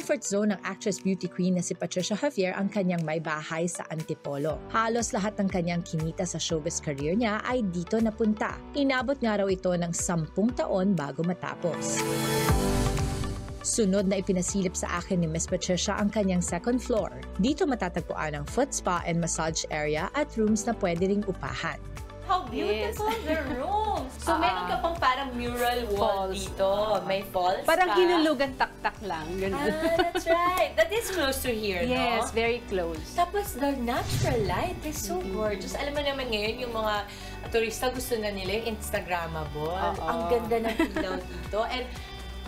Comfort zone ng actress beauty queen na si Patricia Javier ang kanyang may bahay sa Antipolo. Halos lahat ng kanyang kinita sa showbiz career niya ay dito napunta. Inabot nga raw ito ng 10 taon bago matapos. Sunod na ipinasilip sa akin ni Miss Patricia ang kanyang second floor. Dito matatagpuan ang foot spa and massage area at rooms na pwede ring upahan. How beautiful the rooms! So, meron ka pang parang mural wall dito. May falls Parang pa. hinulugan tak-tak lang. Ganun. That's right. That is close to here, Yes, no? very close. Tapos, the natural light is so gorgeous. Alam mo naman ngayon, yung mga turista gusto na nila yung Instagrammable. Ang ganda ng ilaw dito. And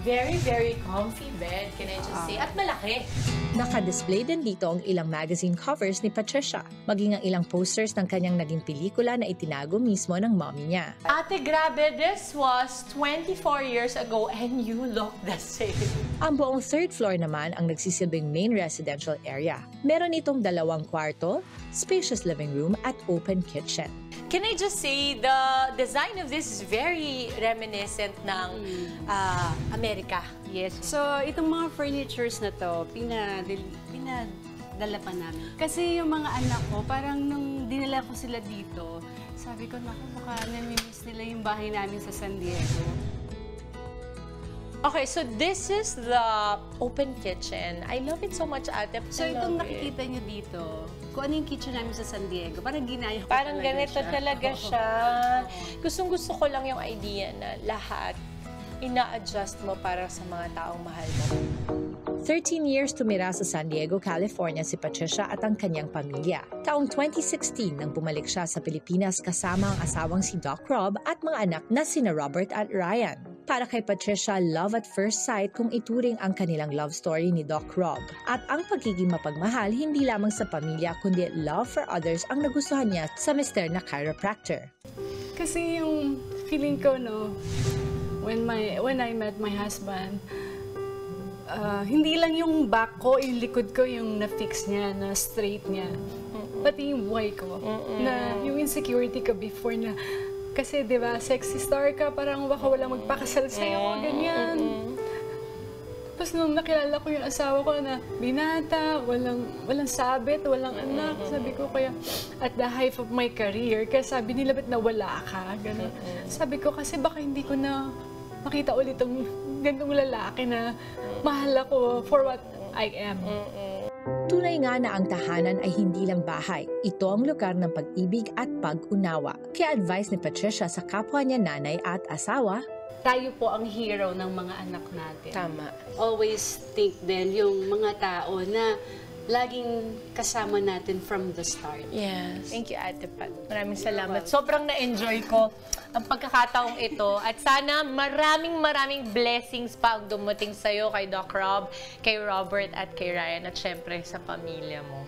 very, very comfy bed, can I just say? At malaki. Naka-display din dito ang ilang magazine covers ni Patricia, maging ang ilang posters ng kanyang naging pelikula na itinago mismo ng mommy niya. Ate, grabe, this was 24 years ago and you look the same. Ang buong third floor naman ang nagsisilbing main residential area. Meron itong 2 kwarto, spacious living room at open kitchen. Can I just say, the design of this is very reminiscent ng Amerika. Yes. So, itong mga furnitures na to, pinadala pa namin. Kasi yung mga anak ko, parang nung dinala ko sila dito, sabi ko, naku, baka namimiss nila yung bahay namin sa San Diego. Okay, so this is the open kitchen. I love it so much, Ate. So, itong nakikita nyo dito, kung ano yung kitchen namin sa San Diego, parang ginaya ko Parang talaga ganito siya. talaga siya. Gustong-gusto ko lang yung idea na lahat ina-adjust mo para sa mga taong mahal mo. 13 years tumira sa San Diego, California si Patricia at ang kanyang pamilya. Taong 2016 nang bumalik siya sa Pilipinas kasama ang asawang si Doc Rob at mga anak na sina Robert at Ryan. Para kay Patricia, love at first sight kung ituring ang kanilang love story ni Doc Rob. At ang pagiging mapagmahal hindi lamang sa pamilya kundi love for others ang nagustuhan niya sa mister na chiropractor. Kasi yung feeling ko, no, when I met my husband, hindi lang yung back ko, yung likod ko yung na-fix niya, na straight niya. Pati yung buhay ko. Na yung insecurity ko before na, kasi di ba, sexy star ka, parang baka walang magpakasal sa'yo, ganyan. Tapos nung nakilala ko yung asawa ko na binata, walang sabit, walang anak, sabi ko kaya, at the height of my career, kaya sabi nila, ba't nawala ka? Ganun. Sabi ko, kasi baka hindi ko na makita ulit ang ganung lalaki na mahal ako for what I am. Tunay nga na ang tahanan ay hindi lang bahay. Ito ang lugar ng pag-ibig at pag-unawa. Kaya advice ni Patricia sa kapwa niya nanay at asawa, Tayo po ang hero ng mga anak natin. Tama. Always think din yung mga tao na laging kasama natin from the start. Yes. Thank you, Ate Pat. Maraming salamat. Sobrang na-enjoy ko ang pagkakataong ito. At sana maraming blessings pa ang dumating sa'yo, kay Doc Rob, kay Robert, at kay Ryan, at syempre sa pamilya mo.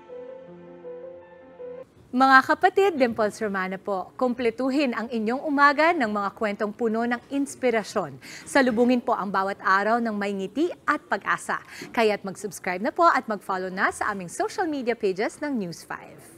Mga kapatid, Dimples Romana po, kumpletuhin ang inyong umaga ng mga kwentong puno ng inspirasyon. Salubungin po ang bawat araw ng may ngiti at pag-asa. Kaya't mag-subscribe na po at mag-follow na sa aming social media pages ng News 5.